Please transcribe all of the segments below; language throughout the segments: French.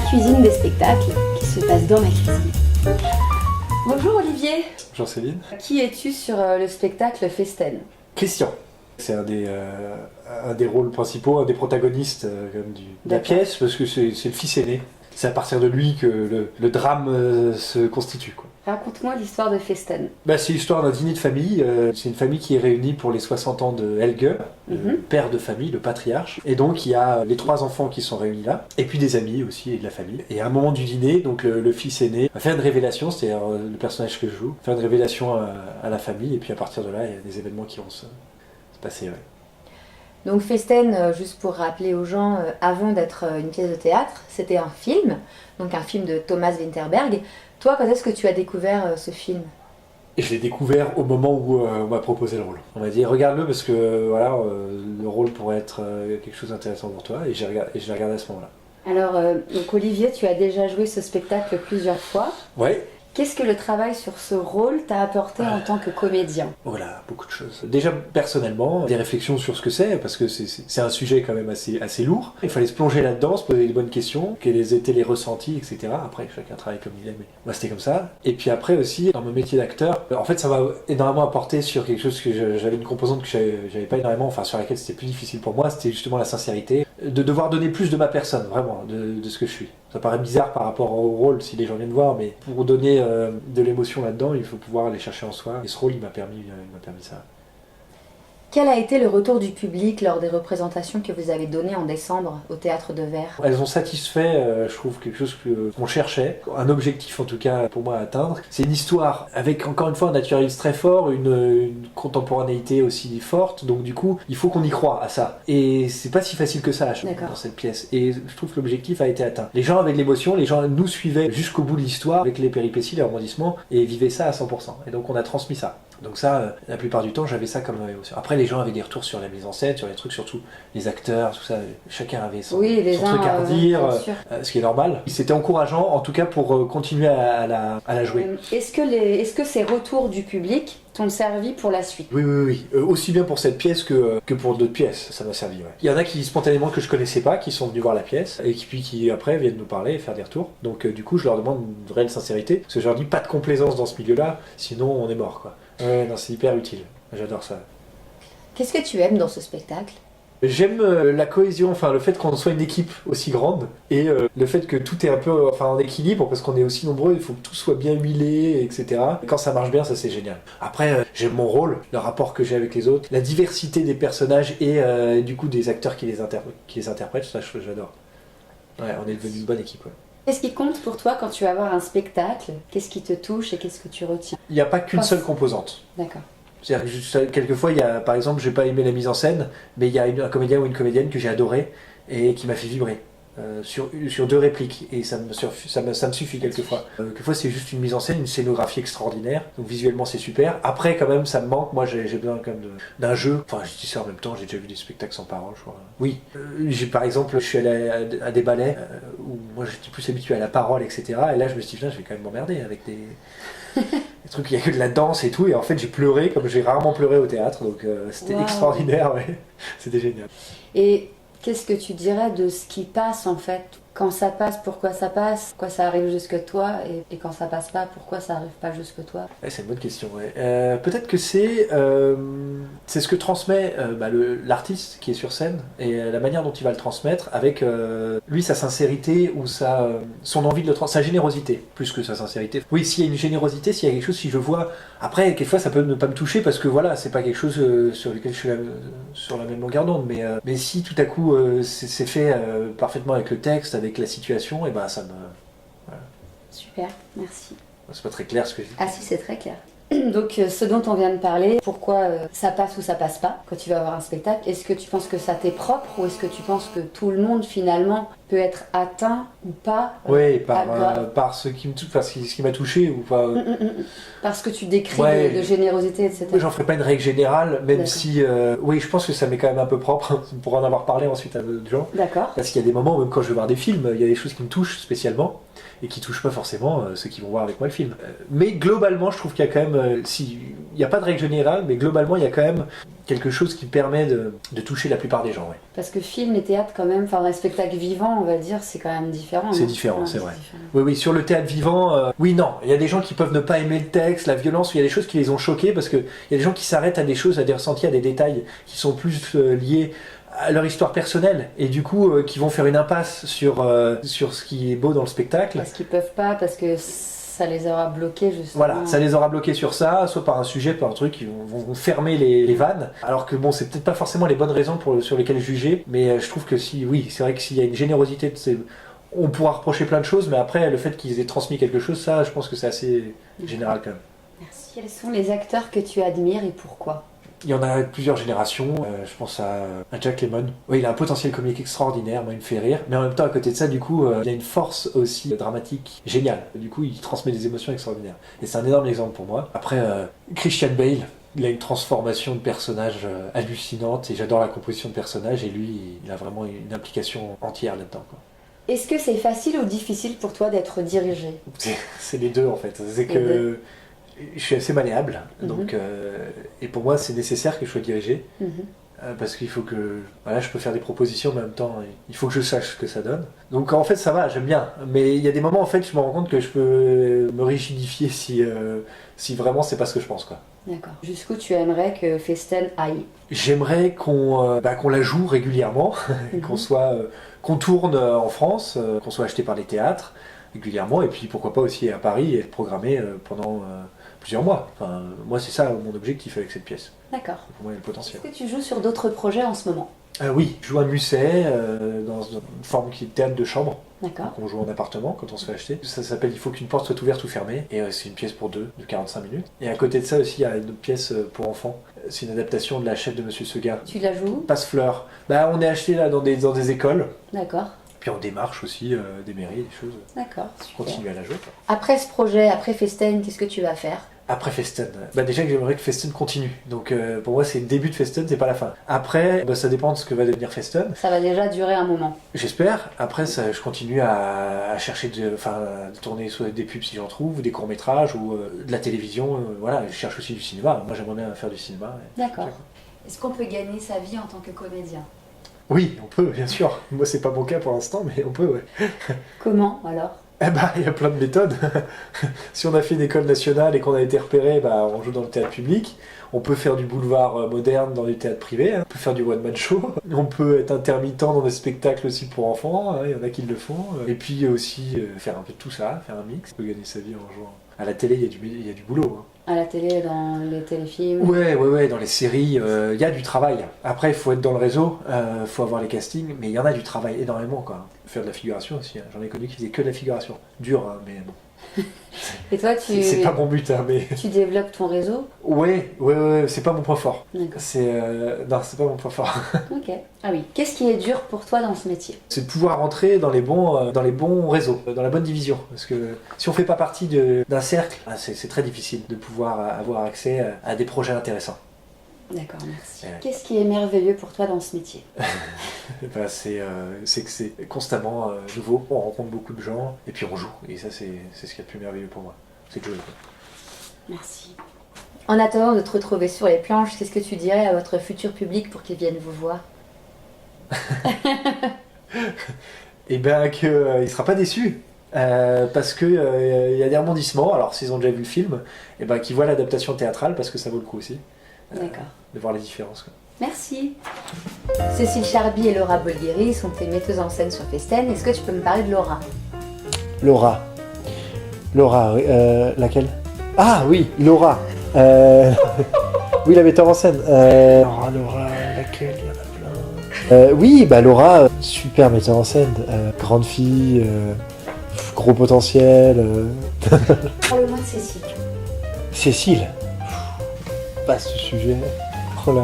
cuisine des spectacles qui se passe dans ma cuisine. Bonjour Olivier. Bonjour Céline. Qui es-tu sur le spectacle Festen? Christian. C'est un des rôles principaux, un des protagonistes de la pièce, parce que c'est le fils aîné. C'est à partir de lui que le drame se constitue, quoi. Raconte-moi l'histoire de Festen. C'est l'histoire d'un dîner de famille. C'est une famille qui est réunie pour les 60 ans de Helge, le père de famille, le patriarche. Et donc il y a les 3 enfants qui sont réunis là, et puis des amis aussi et de la famille. Et à un moment du dîner, donc le fils aîné va faire une révélation, c'est-à-dire le personnage que je joue, faire une révélation à la famille, et puis à partir de là, il y a des événements qui vont se passer. Ouais. Donc Festen, juste pour rappeler aux gens, avant d'être une pièce de théâtre, c'était un film, donc un film de Thomas Vinterberg. Toi, quand est-ce que tu as découvert ce film? Et je l'ai découvert au moment où on m'a proposé le rôle. On m'a dit regarde-le parce que le rôle pourrait être quelque chose d'intéressant pour toi, et je l'ai regardé à ce moment-là. Alors, donc Olivier, tu as déjà joué ce spectacle plusieurs fois. Ouais. Qu'est-ce que le travail sur ce rôle t'a apporté en tant que comédien? Voilà, beaucoup de choses. Déjà, personnellement, des réflexions sur ce que c'est, parce que c'est un sujet quand même assez lourd. Il fallait se plonger là-dedans, se poser les bonnes questions, quels étaient les ressentis, etc. Après, chacun travaille comme il aime, mais moi c'était comme ça. Et puis après aussi, dans mon métier d'acteur, en fait ça m'a énormément apporté sur quelque chose que j'avais une composante que j'avais pas énormément, enfin sur laquelle c'était plus difficile pour moi, c'était justement la sincérité. De devoir donner plus de ma personne, vraiment, de ce que je suis. Ça paraît bizarre par rapport au rôle si les gens viennent voir, mais pour donner de l'émotion là-dedans, il faut pouvoir aller chercher en soi. Et ce rôle, il m'a permis ça. Quel a été le retour du public lors des représentations que vous avez données en décembre au Théâtre de Verre? Elles ont satisfait, je trouve, quelque chose qu'on cherchait, un objectif en tout cas pour moi à atteindre. C'est une histoire avec encore une fois un naturalisme très fort, une contemporanéité aussi forte, donc du coup il faut qu'on y croie à ça. Et c'est pas si facile que ça dans cette pièce. Et je trouve que l'objectif a été atteint. Les gens avaient de l'émotion, les gens nous suivaient jusqu'au bout de l'histoire avec les péripéties, les rebondissements, et vivaient ça à 100%. Et donc on a transmis ça. Donc ça, la plupart du temps, j'avais ça comme émotion. Après, les gens avaient des retours sur la mise en scène, sur les trucs, surtout les acteurs, tout ça. Chacun avait son truc à redire, ce qui est normal. C'était encourageant, en tout cas, pour continuer à la jouer. Est-ce que ces retours du public t'ont servi pour la suite? Oui. Aussi bien pour cette pièce que pour d'autres pièces, ça m'a servi. Ouais. Il y en a qui, spontanément, que je connaissais pas, qui sont venus voir la pièce, et qui après, viennent nous parler et faire des retours. Donc, du coup, je leur demande une réelle sincérité, parce que je leur dis pas de complaisance dans ce milieu-là, sinon on est mort, quoi. Ouais, non, c'est hyper utile. J'adore ça. Qu'est-ce que tu aimes dans ce spectacle? J'aime la cohésion, enfin le fait qu'on soit une équipe aussi grande, et le fait que tout est un peu en équilibre, parce qu'on est aussi nombreux, il faut que tout soit bien huilé, etc. Et quand ça marche bien, ça c'est génial. Après, j'aime mon rôle, le rapport que j'ai avec les autres, la diversité des personnages et du coup des acteurs qui les interprètent, ça j'adore. Ouais, on est devenu une bonne équipe. Ouais. Qu'est-ce qui compte pour toi quand tu vas voir un spectacle? Qu'est-ce qui te touche et qu'est-ce que tu retiens? Il n'y a pas qu'une seule composante. D'accord. C'est-à-dire que quelquefois, par exemple, j'ai pas aimé la mise en scène, mais il y a un comédien ou une comédienne que j'ai adoré et qui m'a fait vibrer sur 2 répliques, et ça me suffit quelquefois. Quelquefois, c'est juste une mise en scène, une scénographie extraordinaire, donc visuellement c'est super. Après, quand même, ça me manque. Moi, j'ai besoin quand même d'un jeu. Enfin, je dis ça en même temps, j'ai déjà vu des spectacles sans parole, je crois. Oui, par exemple, je suis allé à des ballets où moi j'étais plus habitué à la parole, etc. Et là, je me suis dit, je vais quand même m'emmerder avec des trucs, il y a que de la danse et tout, et en fait j'ai pleuré comme j'ai rarement pleuré au théâtre, donc c'était extraordinaire, ouais. C'était génial. Et qu'est-ce que tu dirais de ce qui passe en fait? Quand ça passe, pourquoi ça arrive jusque toi, et quand ça passe pas, pourquoi ça arrive pas jusque toi? Ouais, c'est une bonne question, ouais. Peut-être que c'est ce que transmet l'artiste qui est sur scène, et la manière dont il va le transmettre, avec lui sa sincérité ou son envie de le transmettre, sa générosité, plus que sa sincérité. Oui, s'il y a une générosité, s'il y a quelque chose, si je vois... Après, quelquefois ça peut ne pas me toucher, parce que voilà, c'est pas quelque chose sur lequel je suis sur la même longueur d'onde, mais si tout à coup c'est fait parfaitement avec le texte, avec la situation, et ben ça me... Voilà. Super, merci. C'est pas très clair ce que je dis. Ah si, c'est très clair. Donc ce dont on vient de parler, pourquoi ça passe ou ça passe pas quand tu vas voir un spectacle, est-ce que tu penses que ça t'est propre, ou est-ce que tu penses que tout le monde finalement peut être atteint ou pas Oui, par ce qui me touche, ce qui m'a touché ou pas. Parce que tu décris de générosité, etc. J'en ferai pas une règle générale, même si oui, je pense que ça m'est quand même un peu propre pour en avoir parlé ensuite à d'autres gens. D'accord. Parce qu'il y a des moments, même quand je vais voir des films, il y a des choses qui me touchent spécialement. et qui touche pas forcément ceux qui vont voir avec moi le film. Mais globalement, je trouve qu'il y a quand même, il n'y a pas de règle générale, mais globalement, il y a quand même quelque chose qui permet de toucher la plupart des gens. Ouais. Parce que film et théâtre, quand même, enfin, un spectacle vivant, on va dire, c'est quand même différent. C'est différent, c'est vrai. Oui, sur le théâtre vivant, oui, non. Il y a des gens qui peuvent ne pas aimer le texte, la violence, il y a des choses qui les ont choqués, parce qu'il y a des gens qui s'arrêtent à des choses, à des ressentis, à des détails qui sont plus liés à leur histoire personnelle, et du coup, qui vont faire une impasse sur ce qui est beau dans le spectacle. Parce qu'ils peuvent pas, parce que ça les aura bloqués, justement. Voilà, ça les aura bloqués sur ça, soit par un sujet, par un truc, ils vont fermer les vannes. Alors que bon, c'est peut-être pas forcément les bonnes raisons sur lesquelles juger, mais je trouve que oui, c'est vrai que s'il y a une générosité, on pourra reprocher plein de choses, mais après, le fait qu'ils aient transmis quelque chose, ça, je pense que c'est assez général quand même. Merci. Quels sont les acteurs que tu admires et pourquoi ? Il y en a plusieurs générations, je pense à Jack Lemmon. Oui, il a un potentiel comique extraordinaire, moi il me fait rire, mais en même temps à côté de ça, du coup, il a une force aussi dramatique géniale. Du coup, il transmet des émotions extraordinaires. Et c'est un énorme exemple pour moi. Après, Christian Bale, il a une transformation de personnage hallucinante, et j'adore la composition de personnage, et lui, il a vraiment une implication entière là-dedans, quoi. Est-ce que c'est facile ou difficile pour toi d'être dirigé ? C'est les deux en fait. C'est que je suis assez malléable, donc, et pour moi c'est nécessaire que je sois dirigé, parce qu'il faut que, voilà, je peux faire des propositions, mais en même temps il faut que je sache ce que ça donne. Donc en fait ça va, j'aime bien, mais il y a des moments en fait je me rends compte que je peux me rigidifier si vraiment c'est pas ce que je pense, quoi. D'accord. Jusqu'où tu aimerais que Festen aille ? J'aimerais qu'on la joue régulièrement, qu'on tourne en France, qu'on soit acheté par les théâtres régulièrement, et puis pourquoi pas aussi à Paris et être programmé pendant plusieurs mois. Enfin, moi c'est ça mon objectif avec cette pièce. D'accord. Pour moi il y a le potentiel. Est-ce que tu joues sur d'autres projets en ce moment ? Oui, je joue à Musset, dans une forme qui est théâtre de chambre. D'accord. Donc on joue en appartement quand on se fait acheter. Ça s'appelle Il faut qu'une porte soit ouverte ou fermée. Et c'est une pièce pour deux, de 45 minutes. Et à côté de ça aussi, il y a une autre pièce pour enfants. C'est une adaptation de La chef de Monsieur Seguin. Tu la joues ? Passe-fleur. On est acheté là dans des écoles. D'accord. Puis on démarche aussi des mairies, des choses. D'accord, super. Continue à la jouer. Après ce projet, après Festen, qu'est-ce que tu vas faire ? Après Festen, déjà que j'aimerais que Festen continue. Donc pour moi c'est le début de Festen, c'est pas la fin. Après, ça dépend de ce que va devenir Festen. Ça va déjà durer un moment. J'espère. Après je continue à chercher de tourner soit des pubs si j'en trouve, ou des courts-métrages, ou de la télévision. Voilà, je cherche aussi du cinéma. Moi j'aimerais bien faire du cinéma. D'accord. Est-ce qu'on peut gagner sa vie en tant que comédien ? Oui, on peut, bien sûr. Moi c'est pas mon cas pour l'instant, mais on peut, ouais. Comment alors ? Il y a plein de méthodes. Si on a fait une école nationale et qu'on a été repéré, on joue dans le théâtre public. On peut faire du boulevard moderne dans les théâtres privés. On peut faire du one-man show. On peut être intermittent dans des spectacles aussi pour enfants. Il y en a qui le font. Et puis aussi faire un peu de tout ça, faire un mix. On peut gagner sa vie en jouant. À la télé, il y a du boulot. À la télé, dans les téléfilms ? Ouais, dans les séries, il y a du travail. Après, il faut être dans le réseau, il faut avoir les castings, mais il y en a du travail énormément, quoi. Faire de la figuration aussi, hein. J'en ai connu qui faisaient que de la figuration. Dur, hein, mais bon. Et toi, c'est pas mon but, hein, mais... Tu développes ton réseau ? Ouais, c'est pas mon point fort. D'accord. Non, c'est pas mon point fort. Ok. Ah oui. Qu'est-ce qui est dur pour toi dans ce métier ? C'est de pouvoir rentrer dans les bons réseaux, dans la bonne division. Parce que si on fait pas partie d'un cercle, c'est très difficile de pouvoir avoir accès à des projets intéressants. D'accord, merci. Qu'est-ce qui est merveilleux pour toi dans ce métier ? C'est que c'est constamment nouveau, on rencontre beaucoup de gens, et puis on joue. Et ça, c'est ce qui est le plus merveilleux pour moi. C'est de jouer. Merci. En attendant de te retrouver sur les planches, qu'est-ce que tu dirais à votre futur public pour qu'ils viennent vous voir ? Eh bien, qu'il ne sera pas déçu. Parce que y a des rebondissements. Alors, s'ils ont déjà vu le film, qu'ils voient l'adaptation théâtrale, parce que ça vaut le coup aussi. D'accord. De voir les différences, quoi. Merci. Cécile Charby et Laura Bolgheri sont tes metteuses en scène sur Festen. Est-ce que tu peux me parler de Laura ? Laura, oui, laquelle ? Ah oui, Laura. Oui, la metteur en scène. Laura, laquelle ? Il y en a plein. Oui, Laura, super metteur en scène. Grande fille, gros potentiel. Parle-moi de Cécile. Cécile. Vaste sujet. Oh là.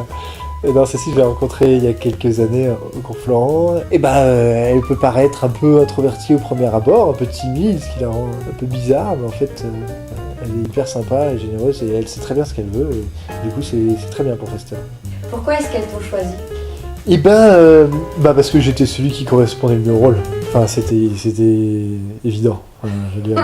Non, Cécile, je l'ai rencontrée il y a quelques années au Cours Florent. Elle peut paraître un peu introvertie au premier abord, un peu timide, ce qui la rend un peu bizarre, mais en fait, elle est hyper sympa et généreuse et elle sait très bien ce qu'elle veut. Et du coup, c'est très bien pour Festen. Pourquoi est-ce qu'elles t'ont choisi ? Parce que j'étais celui qui correspondait le mieux au rôle. Enfin, c'était évident. Je veux dire,